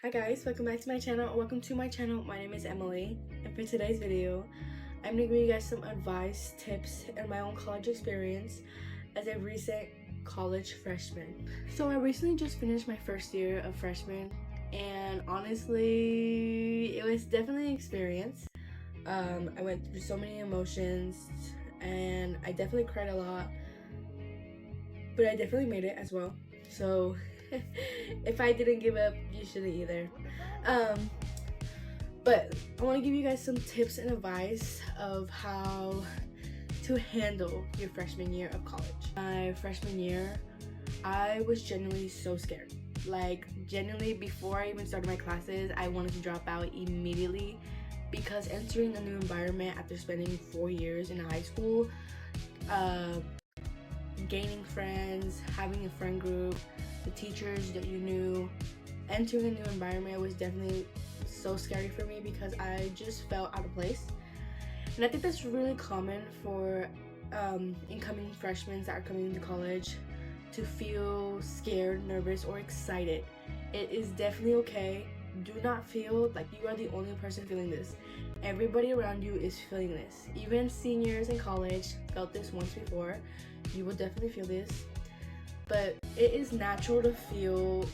Hi guys, welcome back to my channel. Welcome to my channel. My name is Emily, and for today's video, I'm gonna give you guys some advice, tips, and my own college experience as a recent college freshman. So I recently just finished my first year of freshman, and honestly, it was definitely an experience. I went through so many emotions, and I definitely cried a lot, but I definitely made it as well. So if I didn't give up, you shouldn't either. But I want to give you guys some tips and advice of how to handle your freshman year of college. My freshman year, I was genuinely so scared. Like, genuinely, before I even started my classes, I wanted to drop out immediately because entering a new environment after spending 4 years in high school, gaining friends, having a friend group, the teachers that you knew, entering a new environment was definitely so scary for me because I just felt out of place. And I think that's really common for incoming freshmen that are coming into college to feel scared, nervous, or excited. It is definitely okay. Do not feel like you are the only person feeling this. Everybody around you is feeling this. Even seniors in college felt this once before. You will definitely feel this. But it is natural to feel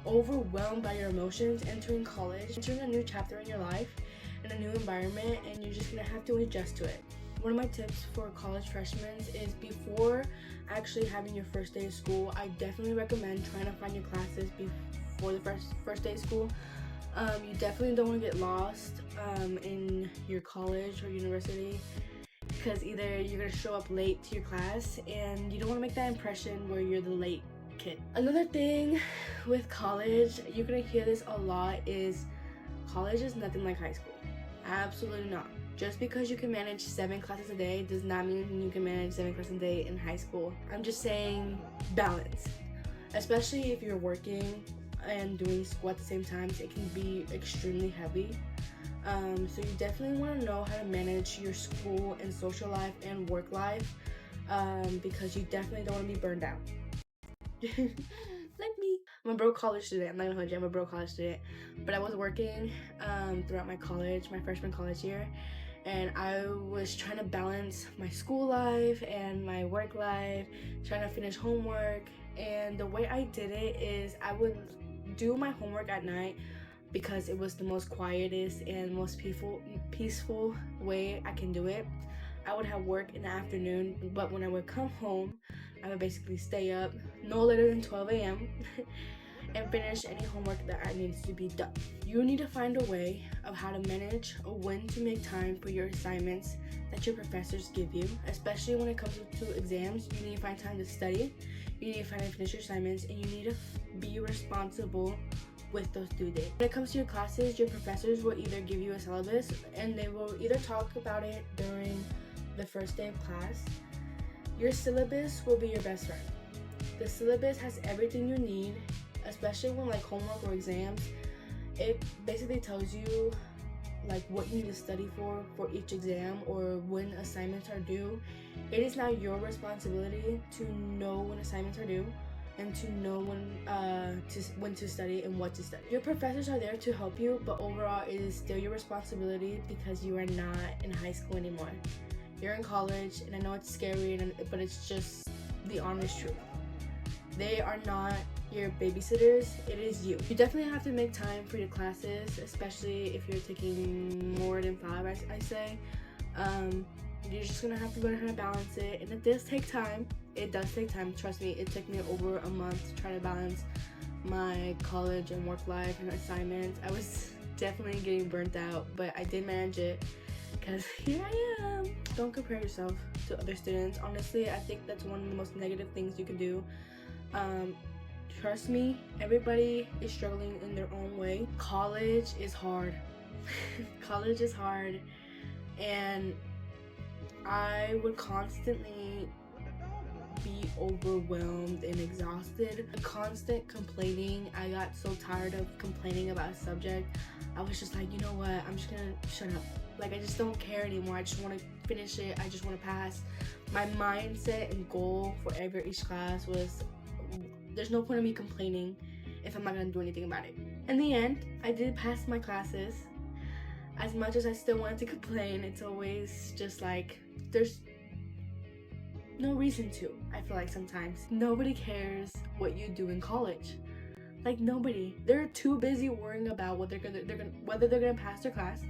overwhelmed by your emotions entering college, entering a new chapter in your life, in a new environment, and you're just gonna have to adjust to it. One of my tips for college freshmen is before actually having your first day of school, I definitely recommend trying to find your classes before the first day of school. You definitely don't want to get lost in your college or university, because either you're gonna show up late to your class and you don't want to make that impression where you're the late kid. Another thing with college, you're gonna hear this a lot, is college is nothing like high school. Absolutely not. Just because you can manage 7 classes a day does not mean you can manage 7 classes a day in high school. I'm just saying balance. Especially if you're working and doing school at the same time, it can be extremely heavy. So you definitely want to know how to manage your school and social life and work life, because you definitely don't want to be burned out. Like me. I'm a broke college student. I'm not gonna hold you, I'm a broke college student. But I was working throughout my freshman college year, and I was trying to balance my school life and my work life, trying to finish homework. And the way I did it is I would do my homework at night because it was the most quietest and most peaceful way I can do it. I would have work in the afternoon, but when I would come home, I would basically stay up no later than 12 a.m. and finish any homework that I needed to be done. You need to find a way of how to manage or when to make time for your assignments that your professors give you, especially when it comes to exams. You need to find time to study, you need to find time to finish your assignments, and you need to be responsible with those due dates. When it comes to your classes, your professors will either give you a syllabus, and they will either talk about it during the first day of class. Your syllabus will be your best friend. The syllabus has everything you need, especially when like homework or exams. It basically tells you like what you need to study for each exam or when assignments are due. It is now your responsibility to know when assignments are due and to know when to study and what to study. Your professors are there to help you, but overall it is still your responsibility because you are not in high school anymore. You're in college, and I know it's scary, but it's just the honest truth. They are not your babysitters, it is you. You definitely have to make time for your classes, especially if you're taking more than 5, I say. You're just gonna have to learn how to balance it, and it does take time. It does take time, trust me. It took me over a month to try to balance my college and work life and assignments. I was definitely getting burnt out, but I did manage it because here I am. Don't compare yourself to other students. Honestly, I think that's one of the most negative things you can do. Trust me, everybody is struggling in their own way. College is hard. College is hard, and I would constantly be overwhelmed and exhausted. Constant complaining. I got so tired of complaining about a subject. I was just like, you know what, I'm just gonna shut up. Like, I just don't care anymore. I just want to finish it. I just want to pass. My mindset and goal for each class was, there's no point in me complaining if I'm not gonna do anything about it. In the end, I did pass my classes. As much as I still wanted to complain, it's always just like, there's no reason to. I feel like sometimes nobody cares what you do in college. Like, nobody. They're too busy worrying about what whether they're gonna pass their class,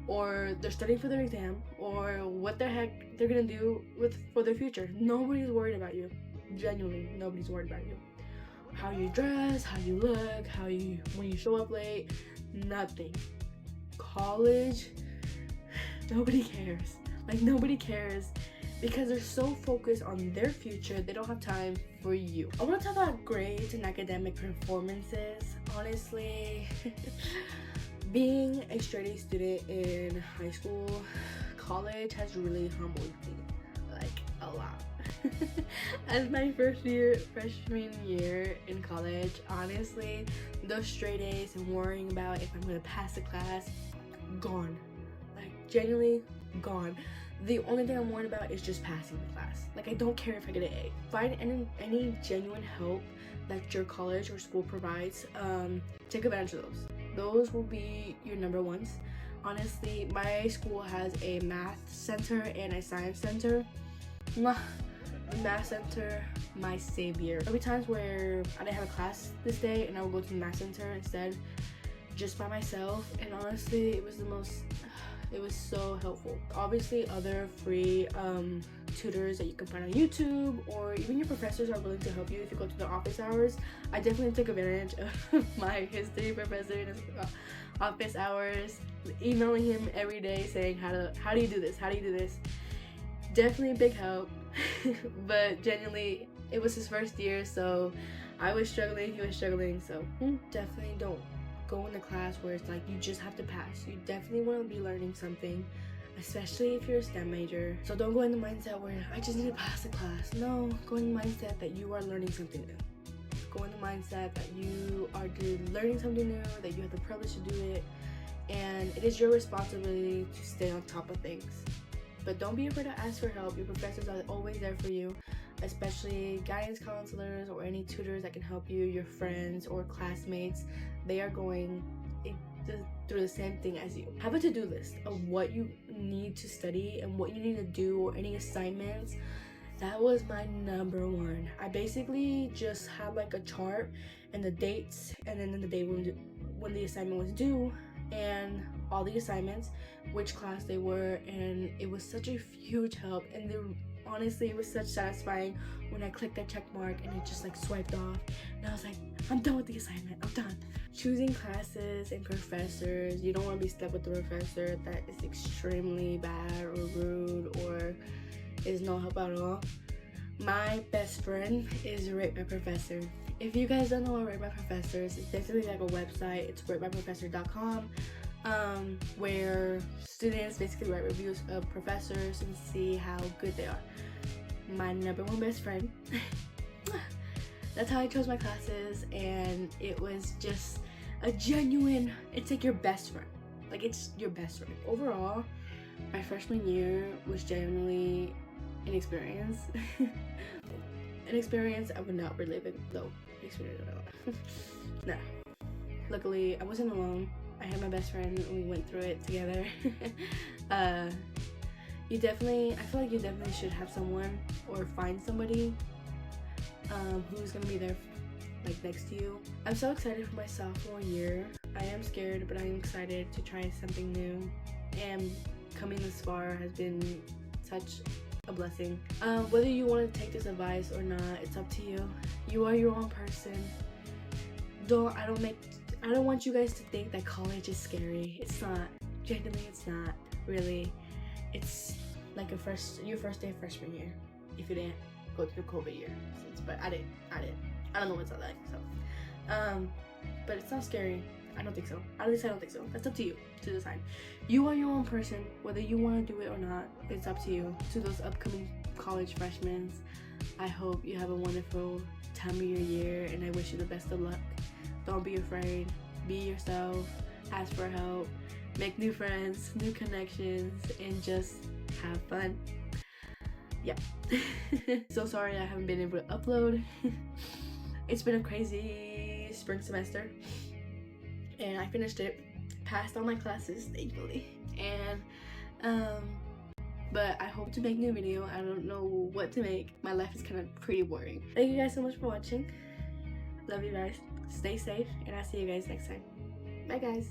or they're studying for their exam, or what the heck they're gonna do for their future. Nobody's worried about you. Genuinely, nobody's worried about you. How you dress, how you look, when you show up late, nothing. College, nobody cares. Like, nobody cares because they're so focused on their future, they don't have time for you. I want to talk about grades and academic performances. Honestly, being a straight A student in high school, college has really humbled me, like, a lot. As my freshman year in college, honestly, those straight A's and worrying about if I'm gonna pass the class, gone. Like, genuinely gone. The only thing I'm worried about is just passing the class. Like, I don't care if I get an A. Find any genuine help that your college or school provides. Take advantage of those. Those will be your number ones. Honestly, my school has a math center and a science center. The math center, my savior. There'll be times where I didn't have a class this day and I would go to the math center instead, just by myself, and honestly, it was so helpful. Obviously, other free tutors that you can find on YouTube, or even your professors are willing to help you if you go to the office hours. I definitely took advantage of my history professor in his office hours, emailing him every day saying, how do you do this? How do you do this? Definitely a big help. But genuinely, it was his first year, so I was struggling, he was struggling, so definitely don't go into class where it's like you just have to pass. You definitely want to be learning something, especially if you're a STEM major. So don't go in the mindset where I just need to pass the class. No, go in the mindset that you are learning something new. Go in the mindset that you are learning something new, that you have the privilege to do it, and it is your responsibility to stay on top of things. But don't be afraid to ask for help. Your professors are always there for you, especially guidance counselors or any tutors that can help you, your friends or classmates. They are going through the same thing as you. Have a to-do list of what you need to study and what you need to do, or any assignments. That was my number one. I basically just had like a chart and the dates, and then the day when the assignment was due, and all the assignments, which class they were, and it was such a huge help. And honestly, it was such satisfying when I clicked that check mark and it just like swiped off, and I was like, I'm done with the assignment, I'm done. Choosing classes and professors, you don't want to be stuck with the professor that is extremely bad or rude or is no help at all. My best friend is Rate My Professor. If you guys don't know what Rate My Professor is, it's basically like a website. It's ratemyprofessor.com, where students basically write reviews of professors and see how good they are. My number one best friend. That's how I chose my classes, and it was just a genuine, it's like your best friend. Like, it's your best friend. Overall, my freshman year was genuinely an experience. An experience I would not relive it though. Experience no. Luckily, I wasn't alone. I had my best friend and we went through it together. I feel like you definitely should have someone or find somebody who's gonna be there like next to you. I'm so excited for my sophomore year. I am scared, but I am excited to try something new, and coming this far has been such a blessing. Whether you want to take this advice or not, it's up to you. You are your own person. I don't want you guys to think that college is scary. It's not. Genuinely, it's not. Really. It's like your first day of freshman year, if you didn't go through the COVID year. But I did. I don't know what's like, so. But it's not scary. I don't think so. At least I don't think so. That's up to you to decide. You are your own person. Whether you want to do it or not, it's up to you. To those upcoming college freshmen, I hope you have a wonderful time of your year, and I wish you the best of luck. Don't be afraid. Be yourself. Ask for help. Make new friends, new connections, and just have fun. Yeah. So sorry I haven't been able to upload. It's been a crazy my spring semester, and I finished it, passed all my classes, thankfully. And but I hope to make a new video. I don't know what to make. My life is kind of pretty boring. Thank you guys so much for watching. Love you guys. Stay safe, and I'll see you guys next time. Bye guys.